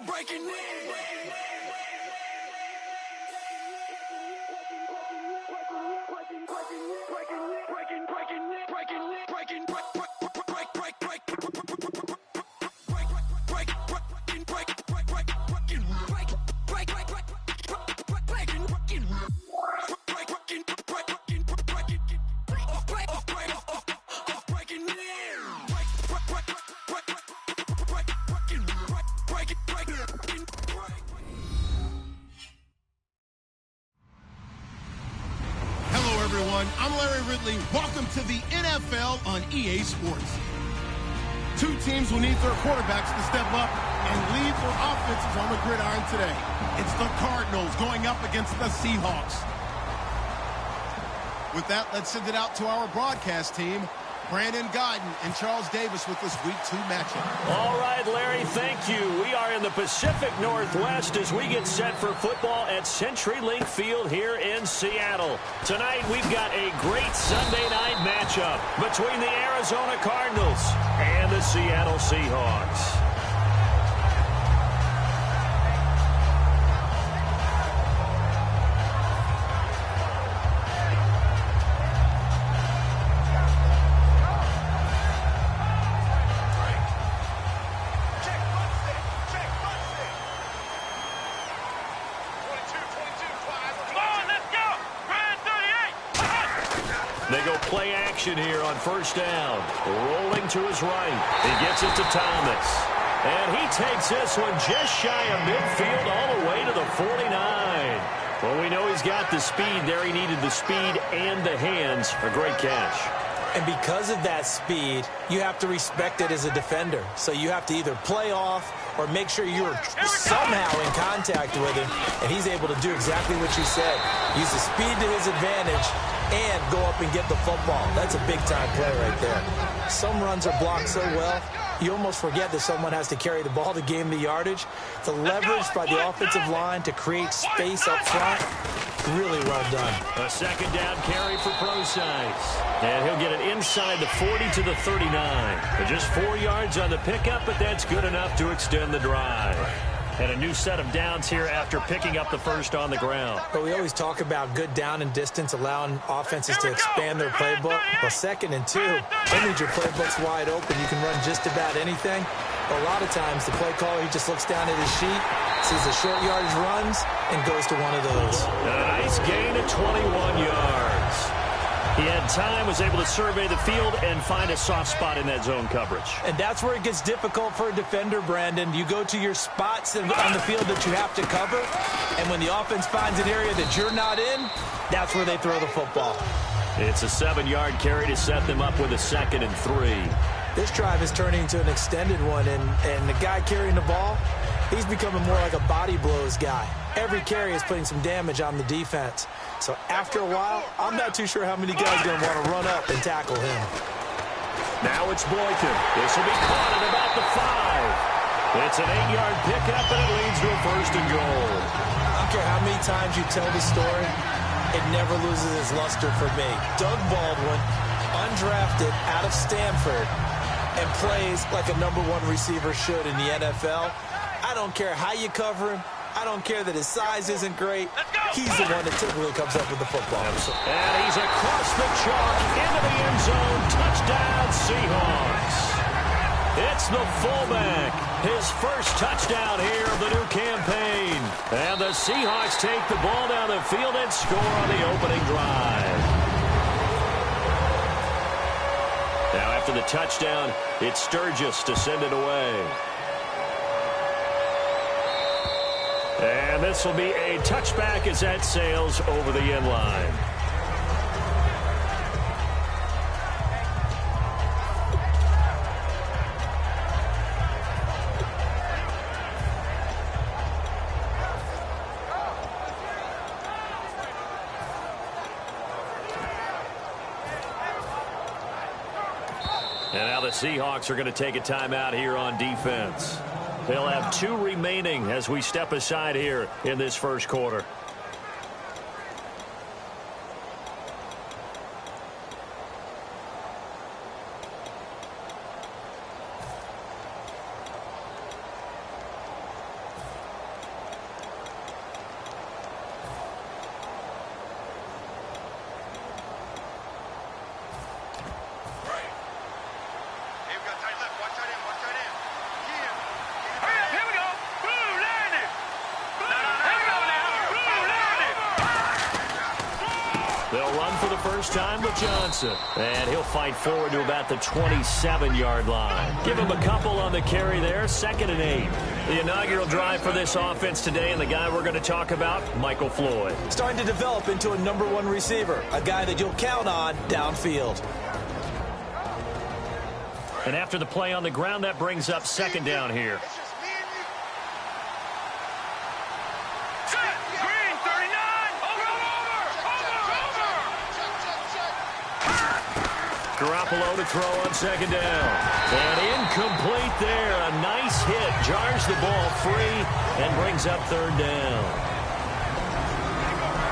now breaking in. I'm Larry Ridley. Welcome to the NFL on EA Sports. Two teams will need their quarterbacks to step up and lead their offenses on the gridiron today. It's the Cardinals going up against the Seahawks. With that, let's send it out to our broadcast team. Brandon Godden and Charles Davis with this Week 2 matchup. All right, Larry, thank you. We are in the Pacific Northwest as we get set for football at CenturyLink Field here in Seattle. Tonight, we've got a great Sunday night matchup between the Arizona Cardinals and the Seattle Seahawks. They go play action here on first down. Rolling to his right. He gets it to Thomas. And he takes this one just shy of midfield all the way to the 49. Well, we know he's got the speed there. He needed the speed and the hands. A great catch. And because of that speed, you have to respect it as a defender. So you have to either play off or make sure you're somehow in contact with him. And he's able to do exactly what you said. Use the speed to his advantage and go up and get the football. That's a big-time play right there. Some runs are blocked so well, you almost forget that someone has to carry the ball to gain the yardage. The leverage by the offensive line to create space up front, really well done. A second down carry for Procise. And he'll get it inside the 40 to the 39. Just 4 yards on the pickup, but that's good enough to extend the drive. And a new set of downs here after picking up the first on the ground. But we always talk about good down and distance, allowing offenses to expand their playbook. Well, 2nd and 2, that means your playbook's wide open. You can run just about anything. But a lot of times, the play caller, he just looks down at his sheet, sees the short yardage runs, and goes to one of those. A nice gain of 21 yards. He had time, was able to survey the field and find a soft spot in that zone coverage. And that's where it gets difficult for a defender, Brandon. You go to your spots on the field that you have to cover, and when the offense finds an area that you're not in, that's where they throw the football. It's a 7-yard carry to set them up with a 2nd and 3. This drive is turning into an extended one, and the guy carrying the ball, he's becoming more like a body blows guy. Every carry is putting some damage on the defense. So after a while, I'm not too sure how many guys are going to want to run up and tackle him. Now it's Boykin. This will be caught at about the 5. It's an 8-yard pickup, and it leads to a 1st and goal. I don't care how many times you tell the story, it never loses its luster for me. Doug Baldwin, undrafted out of Stanford, and plays like a #1 receiver should in the NFL. I don't care how you cover him. I don't care that his size isn't great. He's the one that typically comes up with the football. And he's across the chalk into the end zone. Touchdown, Seahawks. It's the fullback. His first touchdown here of the new campaign. And the Seahawks take the ball down the field and score on the opening drive. Now after the touchdown, it's Sturgis to send it away. And this will be a touchback as that sails over the end line. And now the Seahawks are going to take a timeout here on defense. They'll have 2 remaining as we step aside here in this first quarter. run for the first time with Johnson. And he'll fight forward to about the 27-yard line. Give him a couple on the carry there, 2nd and 8. The inaugural drive for this offense today, and the guy we're going to talk about, Michael Floyd. Starting to develop into a #1 receiver, a guy that you'll count on downfield. And after the play on the ground, that brings up 2nd down here. Garoppolo to throw on 2nd down. And incomplete there. A nice hit. Jars the ball free and brings up 3rd down.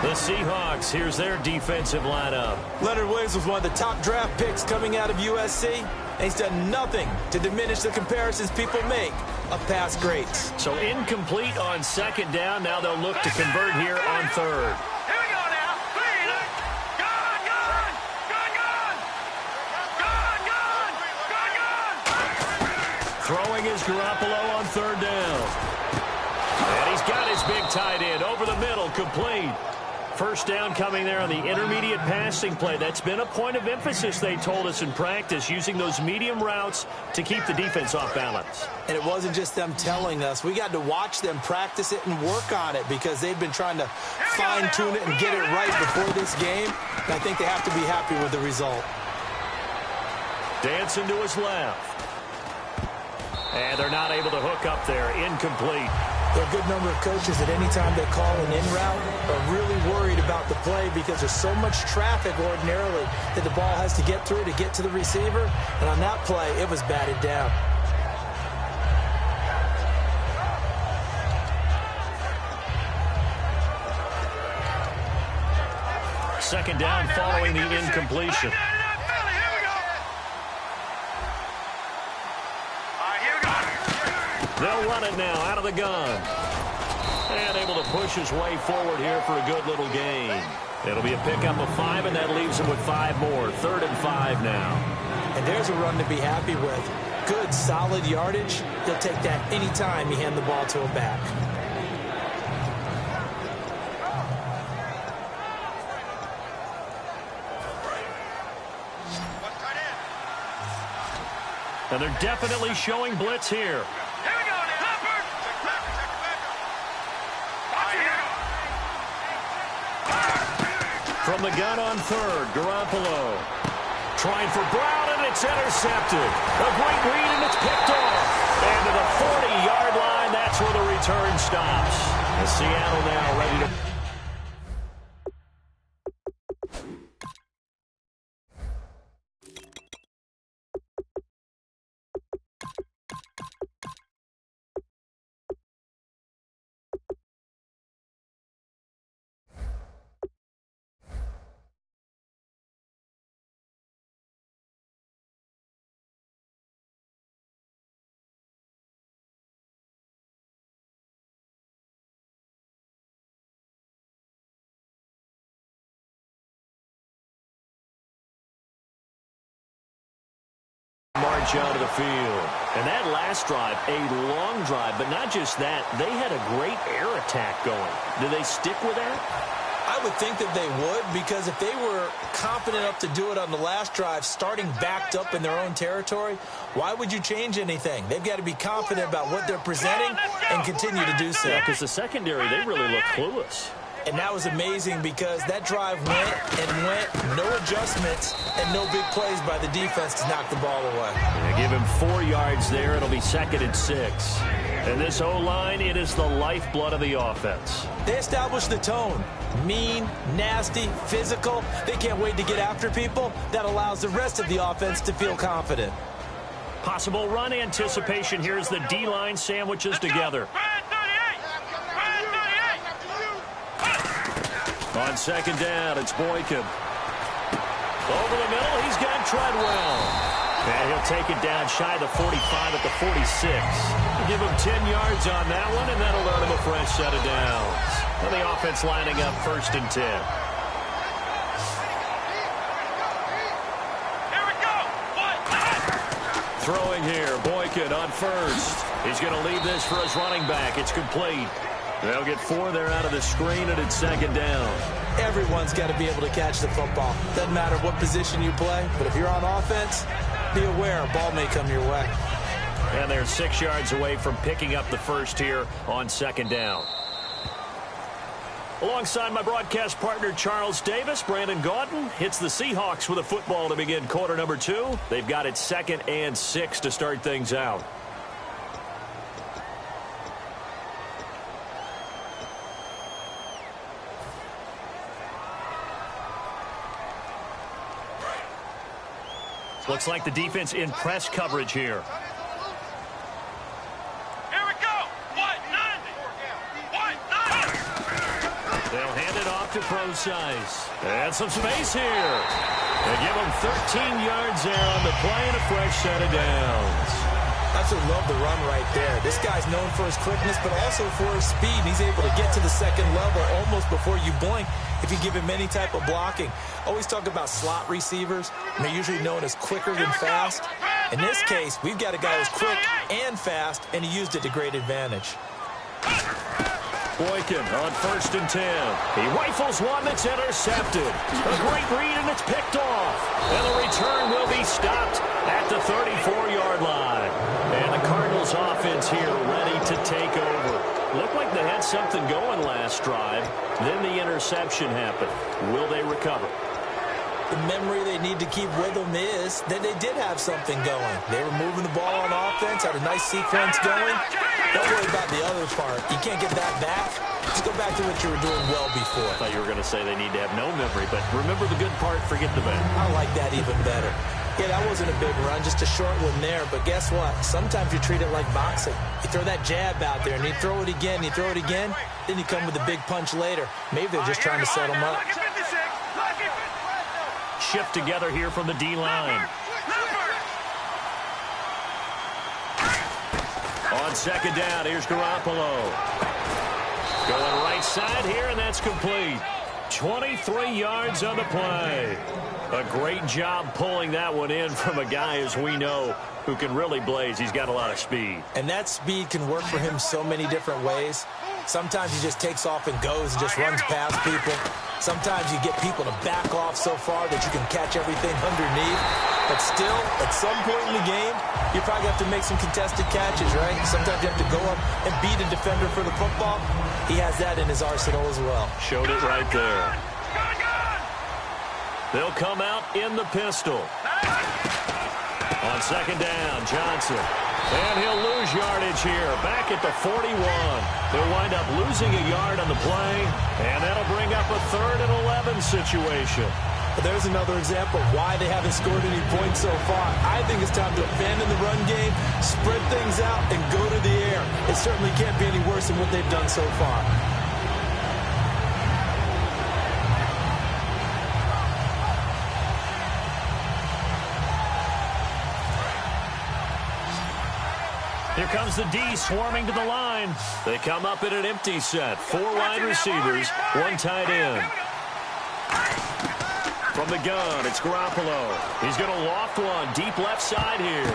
The Seahawks, here's their defensive lineup. Leonard Williams was one of the top draft picks coming out of USC. And he's done nothing to diminish the comparisons people make of past greats. So incomplete on 2nd down. Now they'll look to convert here on 3rd. Throwing is Garoppolo on 3rd down. And he's got his big tight end over the middle, complete. First down coming there on the intermediate passing play. That's been a point of emphasis, they told us in practice, using those medium routes to keep the defense off balance. And it wasn't just them telling us. We got to watch them practice it and work on it because they've been trying to fine-tune it and get it right before this game. And I think they have to be happy with the result. Dancing to his left. And they're not able to hook up there. Incomplete. There are a good number of coaches at any time they call an in route are really worried about the play because there's so much traffic ordinarily that the ball has to get through to get to the receiver. And on that play, it was batted down. Second down following the incompletion. They'll run it now out of the gun. And able to push his way forward here for a good little gain. It'll be a pickup of 5, and that leaves him with 5 more. 3rd and 5 now. And there's a run to be happy with. Good, solid yardage. He'll take that any time you hand the ball to a back. And they're definitely showing blitz here. From the gun on 3rd, Garoppolo. Trying for Brown, and it's intercepted. A great read, and it's picked off. And to the 40-yard line, that's where the return stops. And Seattle now ready to... march out of the field. And that last drive, a long drive, but not just that, they had a great air attack going. Do they stick with that? I would think that they would, because if they were confident enough to do it on the last drive, starting backed up in their own territory, why would you change anything? They've got to be confident about what they're presenting and continue to do so. Yeah, because the secondary, they really look clueless. And that was amazing because that drive went and went, no adjustments, and no big plays by the defense to knock the ball away. They give him 4 yards there. It'll be 2nd and 6. And this O-line, it is the lifeblood of the offense. They established the tone. Mean, nasty, physical. They can't wait to get after people. That allows the rest of the offense to feel confident. Possible run anticipation here as the D-line sandwiches together. On 2nd down, it's Boykin. Over the middle, he's got Treadwell. And he'll take it down shy of the 45 at the 46. Give him 10 yards on that one, and that'll earn him a fresh set of downs. And the offense lining up 1st and 10. Here we go. Throwing here, Boykin on 1st. He's going to leave this for his running back. It's complete. They'll get 4 there out of the screen, and it's second down. Everyone's got to be able to catch the football. Doesn't matter what position you play, but if you're on offense, be aware a ball may come your way. And they're 6 yards away from picking up the first here on second down. Alongside my broadcast partner, Charles Davis, Brandon Gaudin hits the Seahawks with a football to begin quarter number 2. They've got it 2nd and 6 to start things out. Looks like the defense in press coverage here. Here we go. What? 90. What? 90. They'll hand it off to Pro-Size. And some space here. They give him 13 yards there on the play and a fresh set of downs. Absolutely love the run right there. This guy's known for his quickness, but also for his speed. He's able to get to the second level almost before you blink if you give him any type of blocking. Always talk about slot receivers, and they're usually known as quicker than fast. In this case, we've got a guy who's quick and fast, and he used it to great advantage. Boykin on 1st and 10. He rifles one that's intercepted. A great read, and it's picked off. And the return will be stopped at the 34-yard line. And the Cardinals offense here ready to take over. Looked like they had something going last drive. Then the interception happened. Will they recover? The memory they need to keep with them is that they did have something going. They were moving the ball on offense, had a nice sequence going. Don't worry about the other part. You can't get that back. Just go back to what you were doing well before. I thought you were going to say they need to have no memory, but remember the good part, forget the bad. I like that even better. Yeah, that wasn't a big run, just a short one there. But guess what? Sometimes you treat it like boxing. You throw that jab out there, and you throw it again, you throw it again, then you come with a big punch later. Maybe they're just trying to set them up. Shift together here from the D-line. On second down, here's Garoppolo. Going right side here, and that's complete. 23 yards on the play. A great job pulling that one in from a guy, as we know, who can really blaze. He's got a lot of speed. And that speed can work for him so many different ways. Sometimes he just takes off and goes and just runs past people. Sometimes you get people to back off so far that you can catch everything underneath. But still, at some point in the game, you probably have to make some contested catches, right? Sometimes you have to go up and beat a defender for the football. He has that in his arsenal as well. Showed it right there. They'll come out in the pistol. On second down, Johnson. And he'll lose yardage here, back at the 41. He'll wind up losing a yard on the play, and that'll bring up a 3rd and 11 situation. But there's another example of why they haven't scored any points so far. I think it's time to abandon the run game, spread things out, and go to the air. It certainly can't be any worse than what they've done so far. Here comes the D swarming to the line. They come up in an empty set. 4 wide receivers, 1 tight end. From the gun, it's Garoppolo. He's going to loft one deep left side here.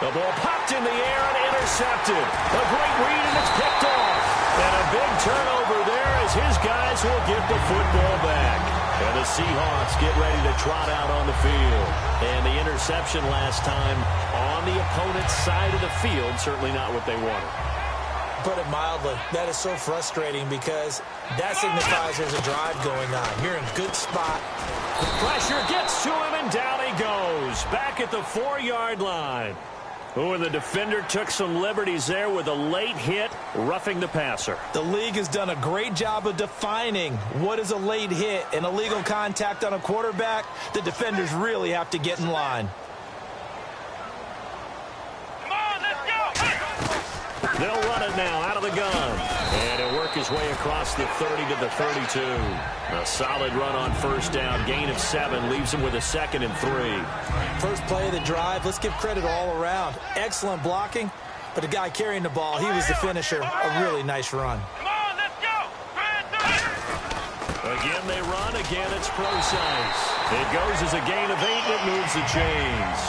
The ball popped in the air and intercepted. A great read, and it's picked off. And a big turnover there as his guys will give the football back. And the Seahawks get ready to trot out on the field. And the interception last time on the opponent's side of the field, certainly not what they wanted. Put it mildly, that is so frustrating because that signifies there's a drive going on. You're in a good spot. The pressure gets to him, and down he goes. Back at the 4-yard line. Oh, and the defender took some liberties there with a late hit, roughing the passer. The league has done a great job of defining what is a late hit and illegal contact on a quarterback. The defenders really have to get in line. Come on, let's go. They'll run it now out of the gun. And he'll work his way across the 30 to the 32. A solid run on first down. Gain of 7 leaves him with a 2nd and 3. First play of the drive, let's give credit all around. Excellent blocking, but the guy carrying the ball, he was the finisher. A really nice run. Come on, let's go. Again they run. Again it's Pro-Size. It goes as a gain of 8, and it moves the chains.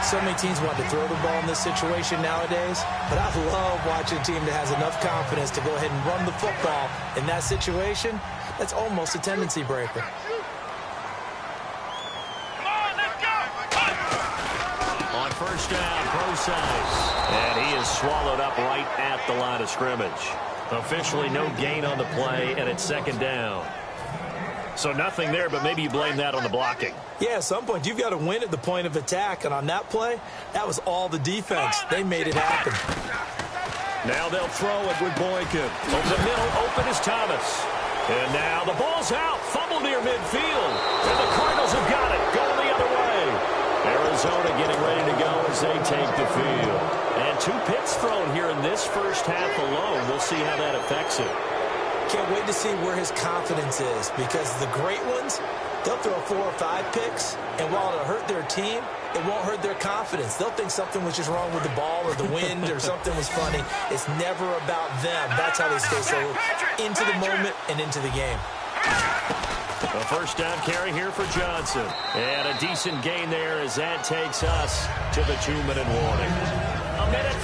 So many teams want to throw the ball in this situation nowadays, but I love watching a team that has enough confidence to go ahead and run the football in that situation. That's almost a tendency breaker. Come on, let's go. On first down, Procise. And he is swallowed up right at the line of scrimmage. Officially no gain on the play, and it's second down. So nothing there, but maybe you blame that on the blocking. Yeah, at some point, you've got to win at the point of attack. And on that play, that was all the defense. They made it happen. Now they'll throw it with Boykin. Over the middle, open is Thomas. And now the ball's out. Fumble near midfield. And the Cardinals have got it. Going the other way. Arizona getting ready to go as they take the field. And 2 picks thrown here in this first half alone. We'll see how that affects it. Can't wait to see where his confidence is, because the great ones, they'll throw 4 or 5 picks, and while it'll hurt their team, it won't hurt their confidence. They'll think something was just wrong with the ball or the wind or something was funny. It's never about them. That's how they stay so into the moment and into the game. A first down carry here for Johnson. And a decent gain there as that takes us to the 2-minute warning.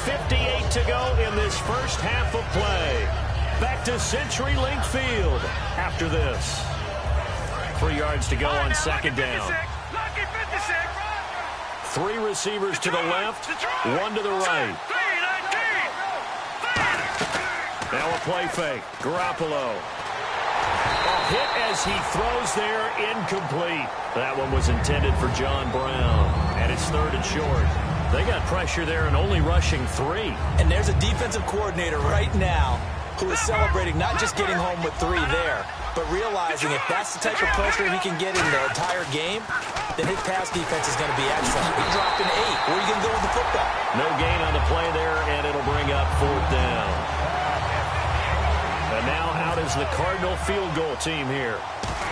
1:58 to go in this first half of play. Back to CenturyLink Field after this. 3 yards to go on second down. 3 receivers to the left, 1 to the right. Now a play fake. Garoppolo. A hit as he throws there, incomplete. That one was intended for John Brown. And it's 3rd and short. They got pressure there and only rushing 3. And there's a defensive coordinator right now who is celebrating not just getting home with 3 there, but realizing if that's the type of pressure he can get in the entire game, then his pass defense is going to be excellent. He dropped an 8. Where are you going to go with the football? No gain on the play there, and it'll bring up 4th down. And now out is the Cardinal field goal team here.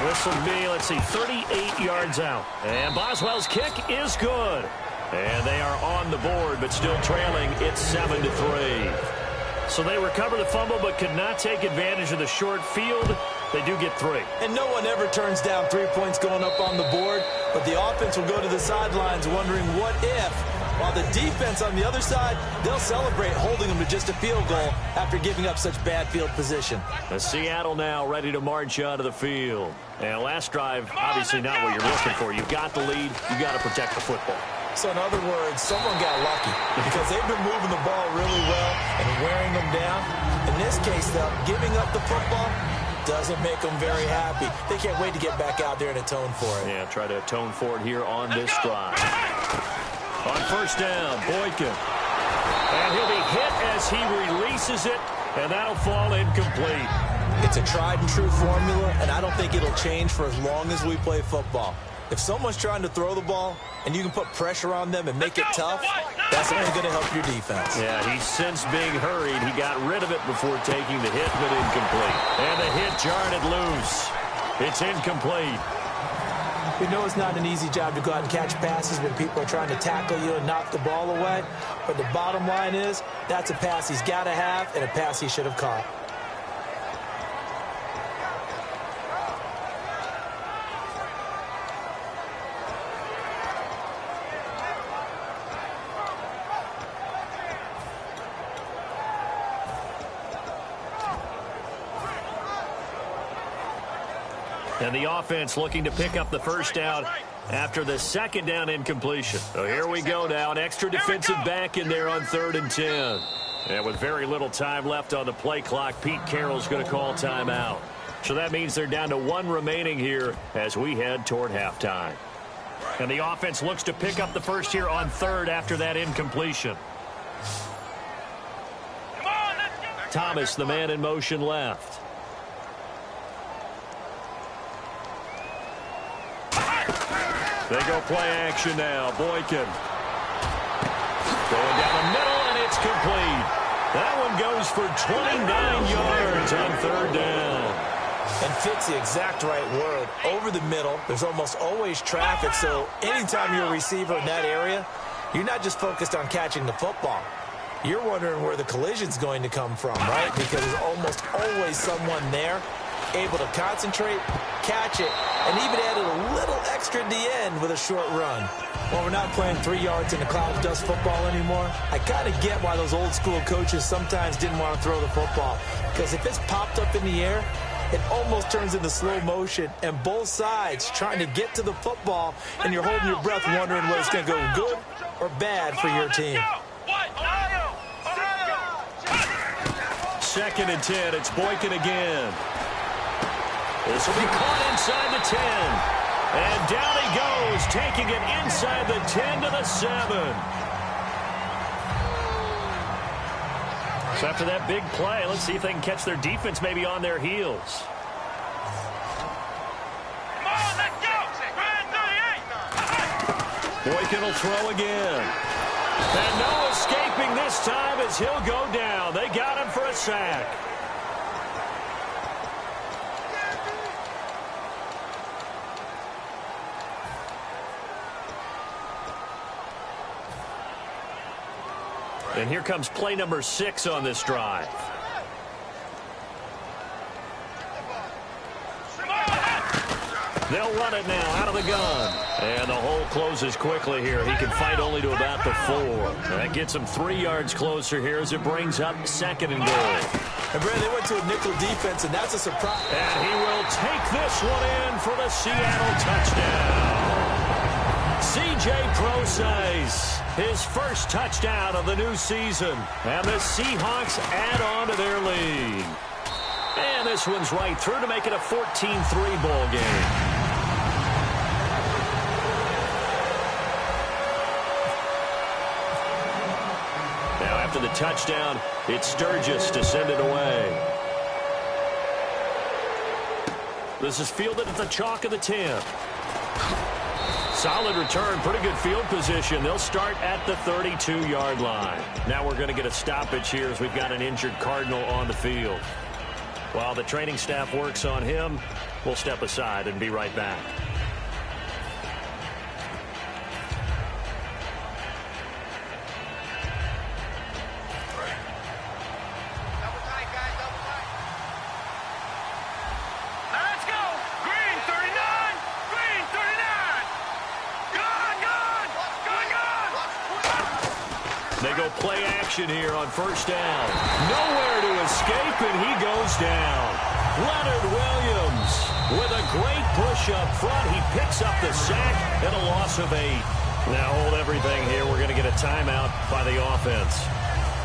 This will be, 38 yards out. And Boswell's kick is good. And they are on the board, but still trailing. It's 7-3. So they recover the fumble, but could not take advantage of the short field. They do get 3. And no one ever turns down 3 points going up on the board, but the offense will go to the sidelines wondering what if, while the defense on the other side, they'll celebrate holding them to just a field goal after giving up such bad field position. Seattle now ready to march out of the field. And last drive, obviously not what you're looking for. You've got the lead. You've got to protect the football. So in other words, someone got lucky because they've been moving the ball really well and wearing them down. In this case, though, giving up the football doesn't make them very happy. They can't wait to get back out there and atone for it. Yeah, try to atone for it here on this drive. On first down, Boykin. And he'll be hit as he releases it, and that'll fall incomplete. It's a tried and true formula, and I don't think it'll change for as long as we play football. If someone's trying to throw the ball and you can put pressure on them and make it tough, that's only going to help your defense. Yeah, he's since being hurried. He got rid of it before taking the hit, but incomplete. And the hit jarred it loose. It's incomplete. We know it's not an easy job to go out and catch passes when people are trying to tackle you and knock the ball away. But the bottom line is, that's a pass he's got to have and a pass he should have caught. And the offense looking to pick up the first down after the second down incompletion. So here we go now. An extra defensive back in there on 3rd and 10. And with very little time left on the play clock, Pete Carroll's going to call timeout. So that means they're down to 1 remaining here as we head toward halftime. And the offense looks to pick up the first here on 3rd after that incompletion. Thomas, the man in motion left. They go play action now. Boykin. Going down the middle, and it's complete. That one goes for 29 yards on 3rd down. And fits the exact right word. Over the middle, there's almost always traffic, so anytime you're a receiver in that area, you're not just focused on catching the football. You're wondering where the collision's going to come from, right? Because there's almost always someone there able to concentrate, catch it, and even added a little extra at the end with a short run. While we're not playing 3 yards in the cloud of dust football anymore, I kind of get why those old school coaches sometimes didn't want to throw the football. Because if it's popped up in the air, it almost turns into slow motion, and both sides trying to get to the football, and you're holding your breath wondering whether it's going to go good or bad for your team. 2nd and 10. It's Boykin again. This will be caught inside the 10. And down he goes, taking it inside the 10 to the 7. So after that big play, let's see if they can catch their defense maybe on their heels. Come on, let's go! Boykin will throw again. And no escaping this time as he'll go down. They got him for a sack. And here comes play number 6 on this drive. They'll run it now out of the gun. And the hole closes quickly here. He can fight only to about the 4. And that gets him 3 yards closer here as it brings up 2nd and goal. And, Brad, they went to a nickel defense, and that's a surprise. And he will take this one in for the Seattle touchdown. C.J. Prosise, his first touchdown of the new season. And the Seahawks add on to their lead. And this one's right through to make it a 14-3 ball game. Now after the touchdown, it's Sturgis to send it away. This is fielded at the chalk of the 10. Solid return, pretty good field position. They'll start at the 32-yard line. Now we're going to get a stoppage here as we've got an injured Cardinal on the field. While the training staff works on him, we'll step aside and be right back. They go play action here on first down. Nowhere to escape, and he goes down. Leonard Williams with a great push up front. He picks up the sack and a loss of 8. Now hold everything here. We're going to get a timeout by the offense.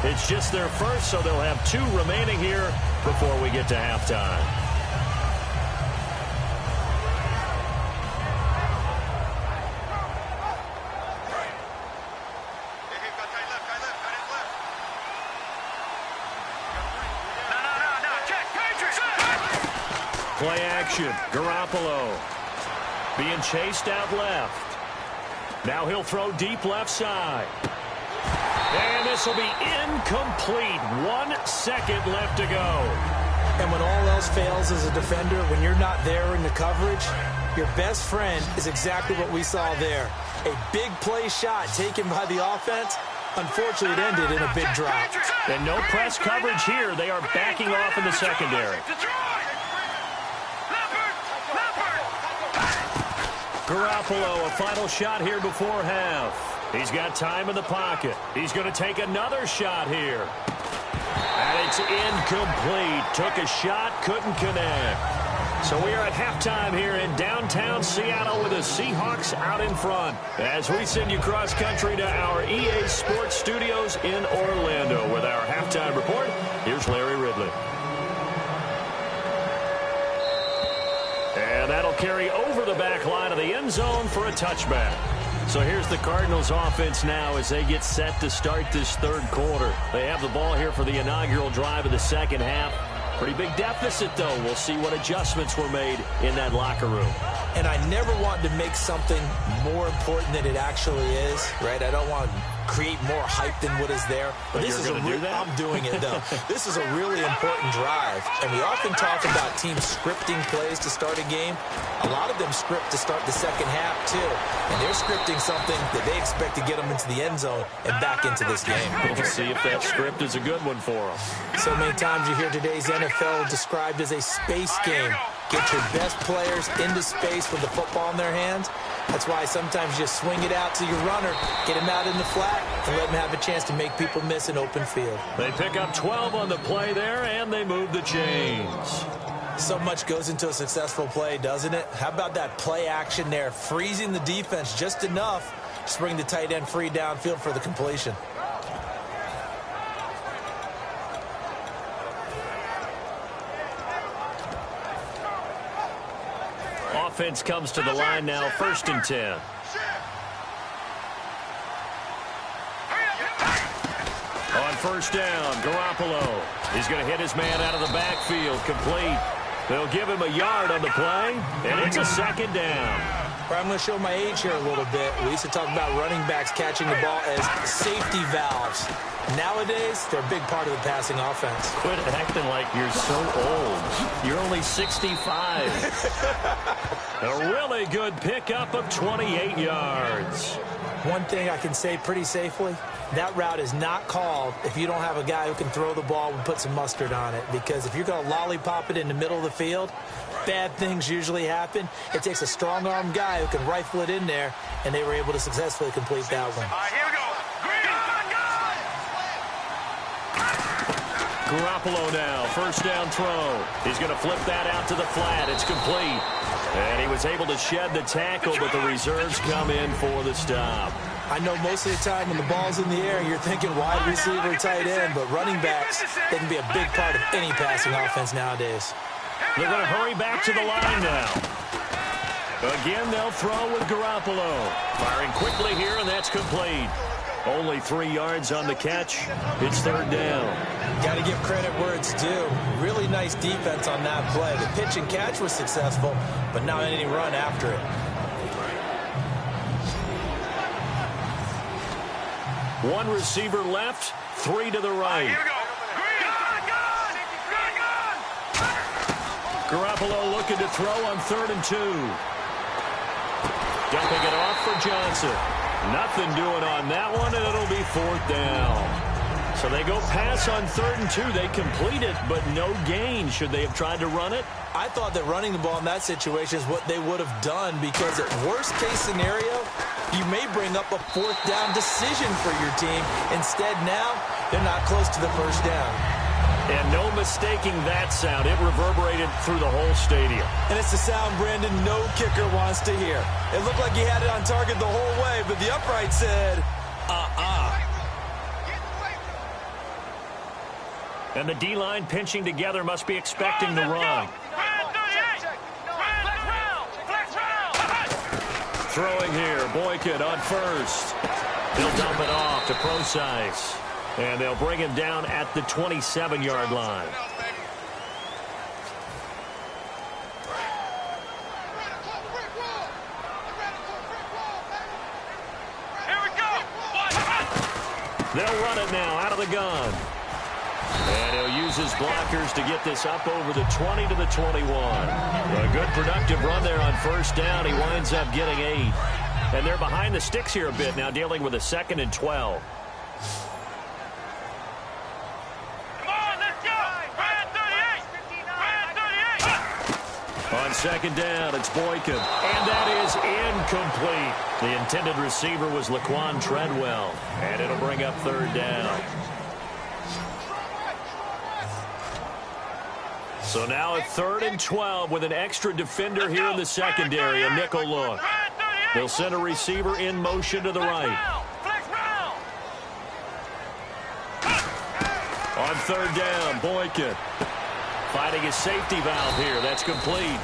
It's just their first, so they'll have 2 remaining here before we get to halftime. Play action. Garoppolo being chased out left. Now he'll throw deep left side. And this will be incomplete. 1 second left to go. And when all else fails as a defender, when you're not there in the coverage, your best friend is exactly what we saw there. A big play shot taken by the offense. Unfortunately, it ended in a big drop. And no press coverage here. They are backing off in the secondary. Garoppolo, a final shot here before half. He's got time in the pocket. He's going to take another shot here. And it's incomplete. Took a shot, couldn't connect. So we are at halftime here in downtown Seattle with the Seahawks out in front. As we send you cross country to our EA Sports Studios in Orlando with our halftime report. Here's Larry Ridley. And that'll carry over the back line of the end zone for a touchback. So here's the Cardinals offense now as they get set to start this third quarter. They have the ball here for the inaugural drive of the second half. Pretty big deficit, though. We'll see what adjustments were made in that locker room. And I never want to make something more important than it actually is, right? I don't want to create more hype than what is there. But this is I'm doing it, though. This is a really important drive. And we often talk about teams scripting plays to start a game. A lot of them script to start the second half, too. And they're scripting something that they expect to get them into the end zone and back into this game. We'll see if that script is a good one for them. So many times you hear today's NFL described as a space game. Get your best players into space with the football in their hands. That's why sometimes you just swing it out to your runner, get him out in the flat, and let him have a chance to make people miss an open field. They pick up 12 on the play there, and they move the chains. So much goes into a successful play, doesn't it? How about that play action there, freezing the defense just enough to bring the tight end free downfield for the completion. Offense comes to the line now, 1st and 10. On 1st down, Garoppolo. He's going to hit his man out of the backfield, complete. They'll give him a yard on the play, and it's a 2nd down. I'm going to show my age here a little bit. We used to talk about running backs catching the ball as safety valves. Nowadays, they're a big part of the passing offense. Quit acting like you're so old. You're only 65. A really good pickup of 28 yards. One thing I can say pretty safely, that route is not called if you don't have a guy who can throw the ball and put some mustard on it. Because if you're going to lollipop it in the middle of the field, bad things usually happen. It takes a strong-armed guy who can rifle it in there, and they were able to successfully complete that one. Here we go. Garoppolo now, 1st down throw. He's going to flip that out to the flat. It's complete. And he was able to shed the tackle, but the reserves come in for the stop. I know most of the time when the ball's in the air, you're thinking wide receiver, tight end, but running backs, they can be a big part of any passing offense nowadays. They're going to hurry back to the line now. Again, they'll throw with Garoppolo. Firing quickly here, and that's complete. Only 3 yards on the catch. It's 3rd down. Got to give credit where it's due. Really nice defense on that play. The pitch and catch was successful, but not any run after it. One receiver left, 3 to the right. Here we go. Garoppolo looking to throw on 3rd and 2. Dumping it off for Johnson. Nothing doing on that one, and it'll be 4th down. So they go pass on 3rd and 2. They complete it, but no gain. Should they have tried to run it? I thought that running the ball in that situation is what they would have done, because at worst-case scenario, you may bring up a 4th down decision for your team. Instead, now, they're not close to the 1st down. And no mistaking that sound. It reverberated through the whole stadium. And it's the sound, Brandon, no kicker wants to hear. It looked like he had it on target the whole way, but the upright said, And the D-line pinching together must be expecting the run. Throwing here, Boykin on 1st. He'll dump it off to Procise. And they'll bring him down at the 27-yard line. Here we go. They'll run it now out of the gun. And he'll use his blockers to get this up over the 20 to the 21. A good productive run there on 1st down. He winds up getting 8. And they're behind the sticks here a bit now, dealing with a 2nd and 12. On 2nd down, it's Boykin. And that is incomplete. The intended receiver was Laquan Treadwell. And it'll bring up 3rd down. So now at 3rd and 12 with an extra defender here in the secondary, a nickel look. They'll send a receiver in motion to the right. On 3rd down, Boykin. Finding his safety valve here. That's complete.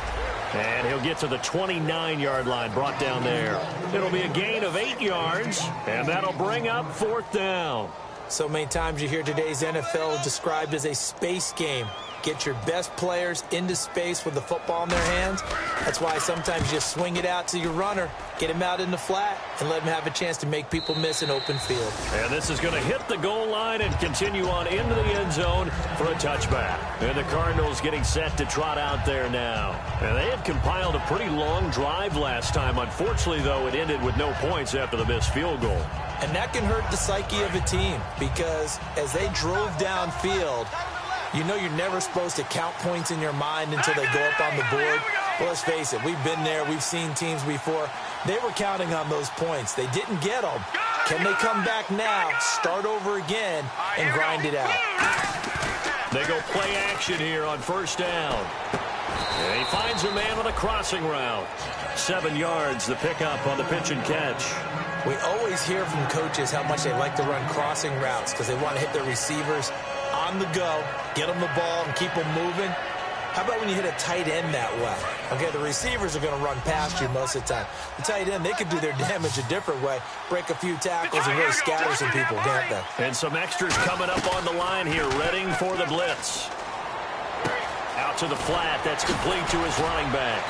And he'll get to the 29-yard line, brought down there. It'll be a gain of 8 yards, and that'll bring up 4th down. So many times you hear today's NFL described as a space game. Get your best players into space with the football in their hands. That's why sometimes you just swing it out to your runner, get him out in the flat, and let him have a chance to make people miss an open field. And this is going to hit the goal line and continue on into the end zone for a touchback. And the Cardinals getting set to trot out there now. And they had compiled a pretty long drive last time. Unfortunately, though, it ended with no points after the missed field goal. And that can hurt the psyche of a team because as they drove downfield, you know you're never supposed to count points in your mind until they go up on the board. Well, let's face it, we've been there. We've seen teams before. They were counting on those points. They didn't get them. Can they come back now, start over again, and grind it out? They go play action here on first down. And he finds a man on a crossing route. 7 yards, the pickup on the pitch and catch. We always hear from coaches how much they like to run crossing routes because they want to hit their receivers on the go, get them the ball, and keep them moving. How about when you hit a tight end that way? Okay, the receivers are going to run past you most of the time. The tight end, they could do their damage a different way, break a few tackles and really scatter some people, can't they? And some extras coming up on the line here, readying for the blitz. Out to the flat, that's complete to his running back.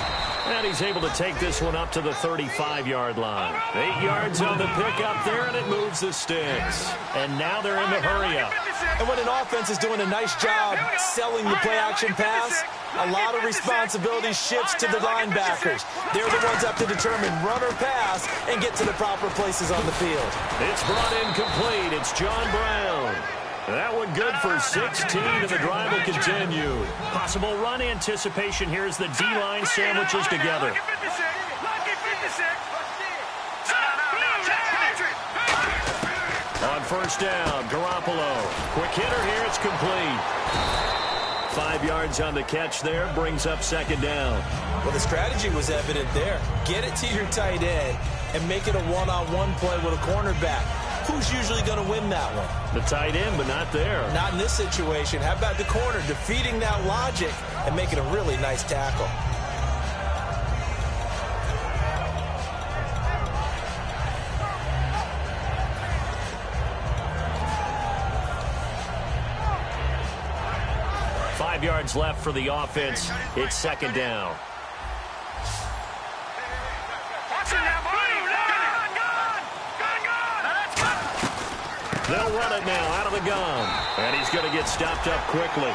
And he's able to take this one up to the 35-yard line. 8 yards on the pickup there, and it moves the sticks. And now they're in the hurry-up. And when an offense is doing a nice job selling the play-action pass, a lot of responsibility shifts to the linebackers. They're the ones that have to determine run or pass and get to the proper places on the field. It's brought in complete. It's John Brown. That one good for 16, and the drive will continue. Possible run anticipation here as the D-line sandwiches together. On first down, Garoppolo. Quick hitter here, it's complete. 5 yards on the catch there, brings up second down. Well, the strategy was evident there. Get it to your tight end and make it a one-on-one play with a cornerback. Who's usually going to win that one? The tight end, but not there. Not in this situation. How about the corner defeating that logic and making a really nice tackle? Five yards left for the offense. It's second down. They'll run it now out of the gun. And he's going to get stopped up quickly.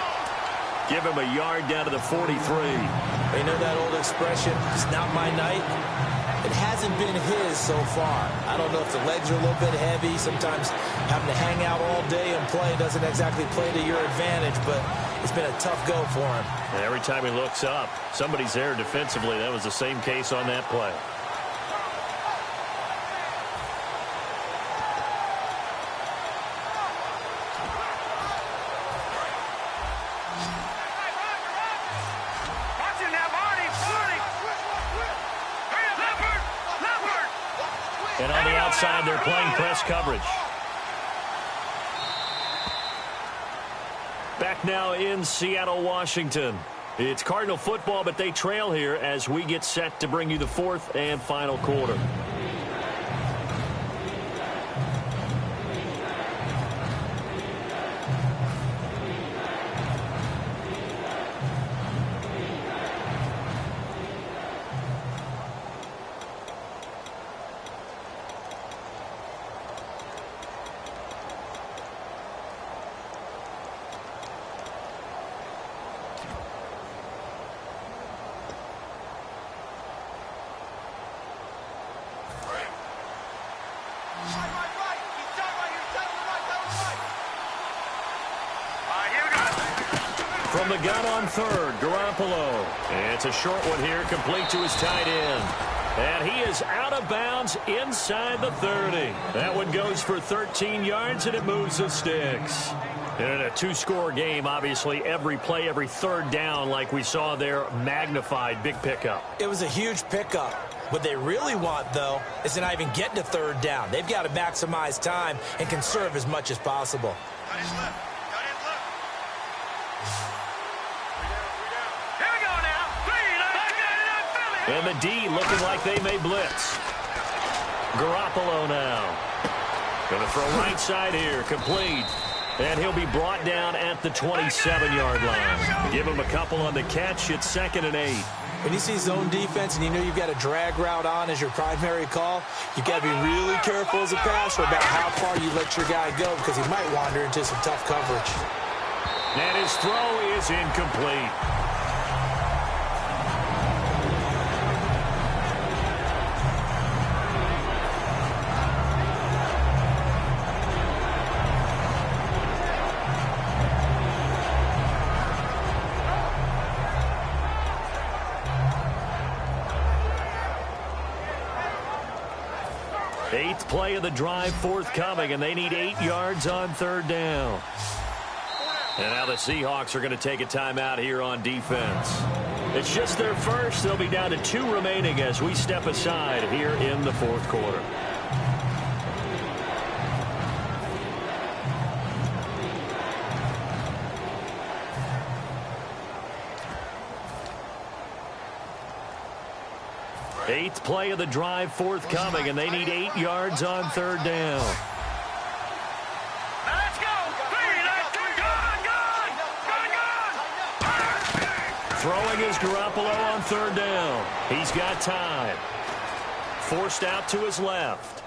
Give him a yard down to the 43. You know that old expression, it's not my night? It hasn't been his so far. I don't know if the legs are a little bit heavy. Sometimes having to hang out all day and play doesn't exactly play to your advantage, but it's been a tough go for him. And every time he looks up, somebody's there defensively. That was the same case on that play. And on the outside, they're playing press coverage. Back now in Seattle, Washington. It's Cardinal football, but they trail here as we get set to bring you the fourth and final quarter. From the gun on third, Garoppolo. It's a short one here, complete to his tight end. And he is out of bounds inside the 30. That one goes for 13 yards, and it moves the sticks. And in a two-score game, obviously, every play, every third down, like we saw there, magnified, big pickup. It was a huge pickup. What they really want, though, is to not even get to third down. They've got to maximize time and conserve as much as possible. Got his left. Got his left. Here we go now. And the D looking like they may blitz. Garoppolo now. Going to throw right side here, complete. And he'll be brought down at the 27-yard line. Give him a couple on the catch. It's 2nd and 8. When you see zone defense and you know you've got a drag route on as your primary call, you've got to be really careful as a passer about how far you let your guy go because he might wander into some tough coverage. And his throw is incomplete. Eighth play of the drive forthcoming, and they need 8 yards on 3rd down. And now the Seahawks are going to take a timeout here on defense. It's just their first. They'll be down to 2 remaining as we step aside here in the 4th quarter. Eighth play of the drive forthcoming, and they need 8 yards on 3rd down. Let's go! Throwing is Garoppolo on 3rd down. He's got time. Forced out to his left.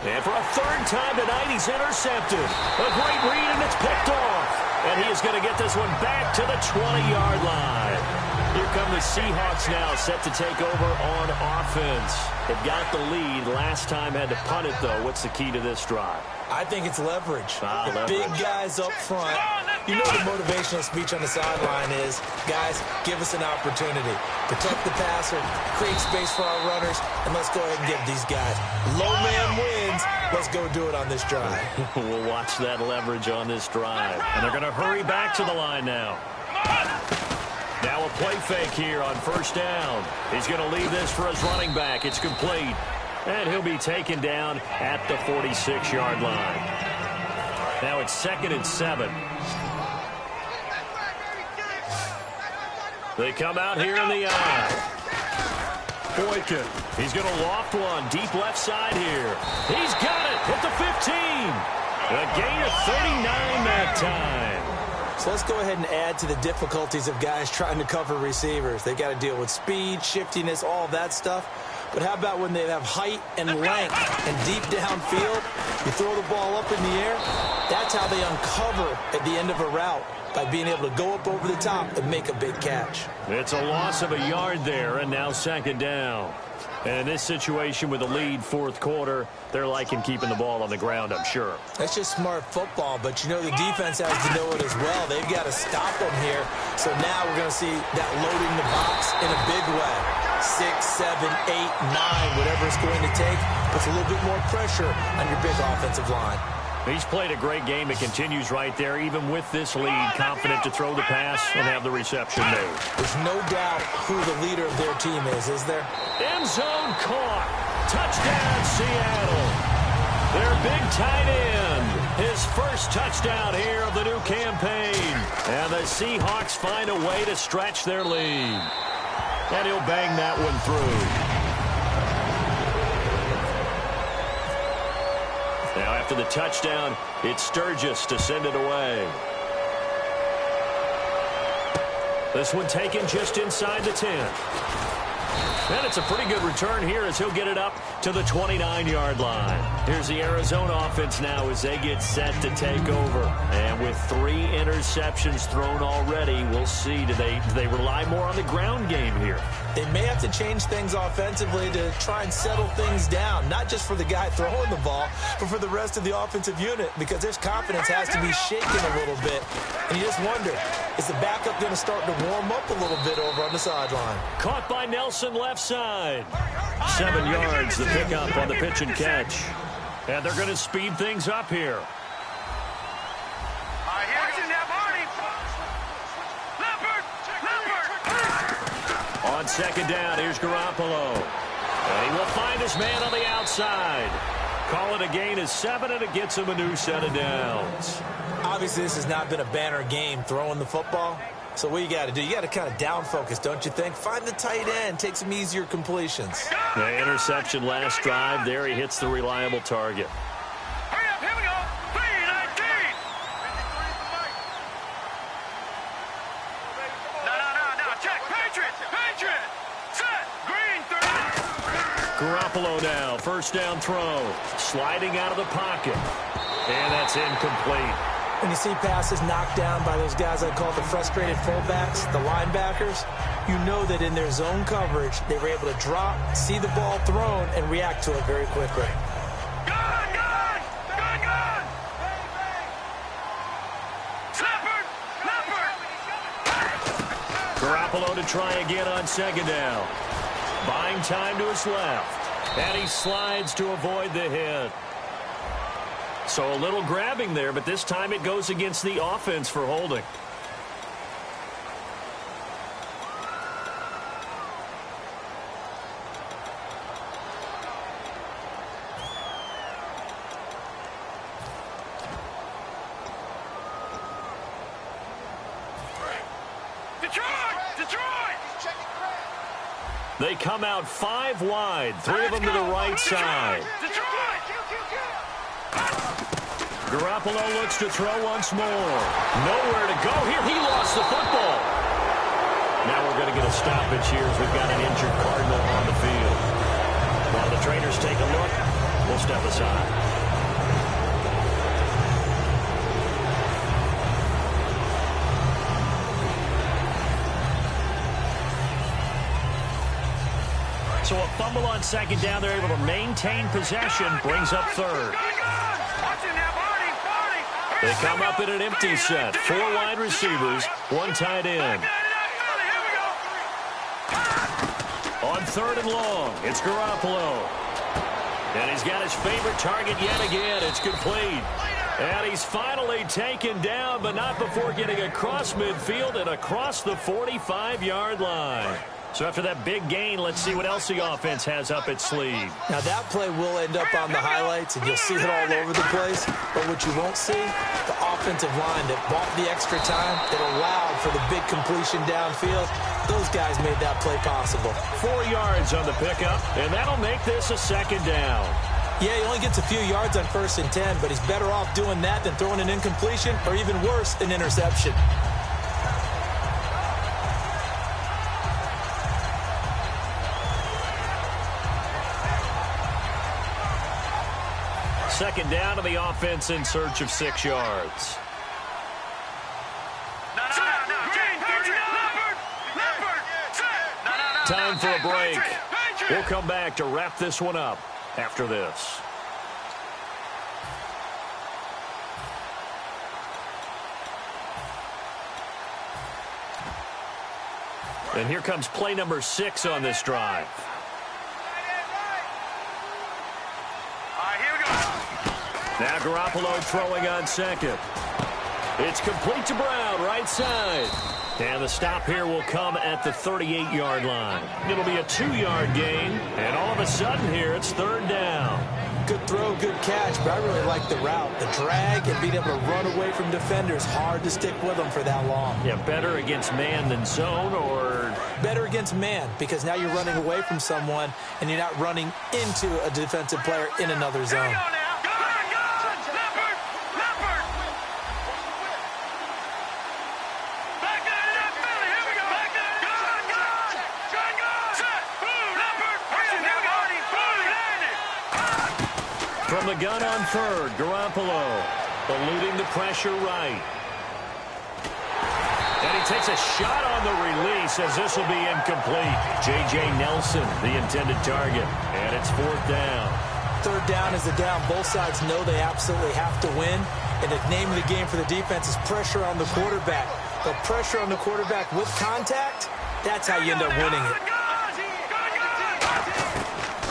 And for a 3rd time tonight, he's intercepted. A great read, and it's picked off. And he is going to get this one back to the 20-yard line. Here come the Seahawks now, set to take over on offense. They've got the lead. Last time had to punt it, though. What's the key to this drive? I think it's leverage. The leverage. Big guys up front. You know the motivational speech on the sideline is, guys, give us an opportunity. Protect the passer, create space for our runners, and let's go ahead and give these guys. Low man wins. Let's go do it on this drive. We'll watch that leverage on this drive. And they're going to hurry back to the line now. Now a play fake here on 1st down. He's going to leave this for his running back. It's complete. And he'll be taken down at the 46-yard line. Now it's 2nd and 7. They come out here in the eye. Boykin. He's going to loft one deep left side here. He's got it. Hit the 15. A gain of 39 that time. So let's go ahead and add to the difficulties of guys trying to cover receivers. They got to deal with speed, shiftiness, all of that stuff. But how about when they have height and length and deep downfield? You throw the ball up in the air. That's how they uncover at the end of a route, by being able to go up over the top and make a big catch. It's a loss of a yard there, and now 2nd down. And in this situation with the lead 4th quarter, they're liking keeping the ball on the ground, I'm sure. That's just smart football, but you know the defense has to know it as well. They've got to stop them here. So now we're going to see that loading the box in a big way. 6, 7, 8, 9, whatever it's going to take, puts a little bit more pressure on your big offensive line. He's played a great game. It continues right there, even with this lead, confident to throw the pass and have the reception made. There's no doubt who the leader of their team is there? End zone caught. Touchdown, Seattle. Their big tight end. His first touchdown here of the new campaign. And the Seahawks find a way to stretch their lead. And he'll bang that one through. Now after the touchdown, it's Sturgis to send it away. This one taken just inside the 10. And it's a pretty good return here as he'll get it up to the 29-yard line. Here's the Arizona offense now as they get set to take over. And with 3 interceptions thrown already, we'll see. Do they rely more on the ground game here? They may have to change things offensively to try and settle things down, not just for the guy throwing the ball, but for the rest of the offensive unit, because their confidence has to be shaken a little bit. And you just wonder, is the backup going to start to warm up a little bit over on the sideline? Caught by Nelson left side. 7 yards, the pickup on the pitch and catch. And they're going to speed things up here. On 2nd down, here's Garoppolo. And he will find his man on the outside. Call it a gain of 7, and it gets him a new set of downs. Obviously, this has not been a banner game throwing the football. So what you got to do, you got to kind of down focus, don't you think? Find the tight end, take some easier completions. The interception last drive there. He hits the reliable target. Garoppolo now. First down throw. Sliding out of the pocket. And that's incomplete. When you see passes knocked down by those guys I call the frustrated fullbacks, the linebackers, you know that in their zone coverage, they were able to drop, see the ball thrown, and react to it very quickly. Garoppolo to try again on second down. Buying time to his left. And he slides to avoid the hit. So a little grabbing there, but this time it goes against the offense for holding. They come out 5 wide, 3 of them to the right side. Garoppolo looks to throw once more. Nowhere to go here. He lost the football. Now we're going to get a stoppage here as we've got an injured Cardinal on the field. While the trainers take a look, we'll step aside. So a fumble on second down. They're able to maintain possession. Brings up third. They come up in an empty set. 4 wide receivers, 1 tight end. On third and long, it's Garoppolo. And he's got his favorite target yet again. It's complete. And he's finally taken down, but not before getting across midfield and across the 45-yard line. So after that big gain, let's see what else the offense has up its sleeve. Now that play will end up on the highlights, and you'll see it all over the place. But what you won't see, the offensive line that bought the extra time, that allowed for the big completion downfield. Those guys made that play possible. 4 yards on the pickup, and that'll make this a second down. Yeah, he only gets a few yards on 1st and 10, but he's better off doing that than throwing an incompletion, or even worse, an interception. Second down to the offense in search of 6 yards. Time for a break. We'll come back to wrap this one up after this. And here comes play number 6 on this drive. Now Garoppolo throwing on second. It's complete to Brown, right side. And the stop here will come at the 38-yard line. It'll be a 2-yard gain, and all of a sudden here it's third down. Good throw, good catch, but I really like the route. The drag and being able to run away from defenders, hard to stick with them for that long. Yeah, better against man than zone, or? Better against man, because now you're running away from someone, and you're not running into a defensive player in another zone. From the gun on third, Garoppolo eluding the pressure right. And he takes a shot on the release as this will be incomplete. J.J. Nelson, the intended target, and it's 4th down. Third down is the down. Both sides know they absolutely have to win, and the name of the game for the defense is pressure on the quarterback. The pressure on the quarterback with contact, that's how you end up winning it.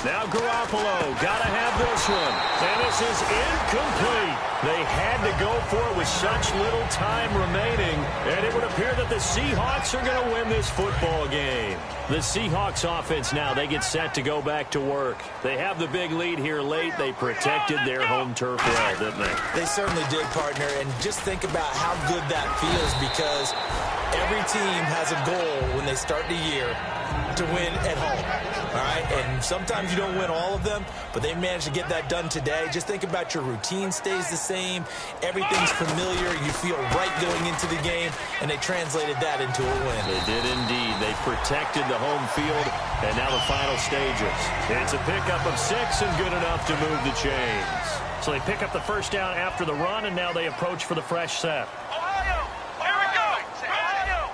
Now Garoppolo, gotta have this one. And this is incomplete. They had to go for it with such little time remaining. And it would appear that the Seahawks are going to win this football game. The Seahawks offense now, they get set to go back to work. They have the big lead here late. They protected their home turf well, didn't they? They certainly did, partner. And just think about how good that feels, because every team has a goal when they start the year to win at home. All right, and sometimes you don't win all of them, but they managed to get that done today. Just think about your routine stays the same. Everything's familiar. You feel right going into the game, and they translated that into a win. They did indeed. They protected the home field, and now the final stages. It's a pickup of 6 and good enough to move the chains. So they pick up the first down after the run, and now they approach for the fresh set. Ohio! Here we go! Ohio!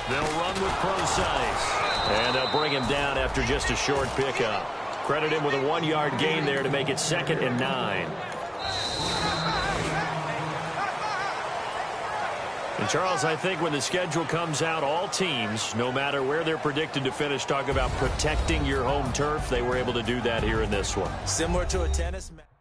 They'll run with precise. And they'll bring him down after just a short pickup. Credit him with a 1-yard gain there to make it 2nd and 9. And Charles, I think when the schedule comes out, all teams, no matter where they're predicted to finish, talk about protecting your home turf. They were able to do that here in this one. Similar to a tennis match.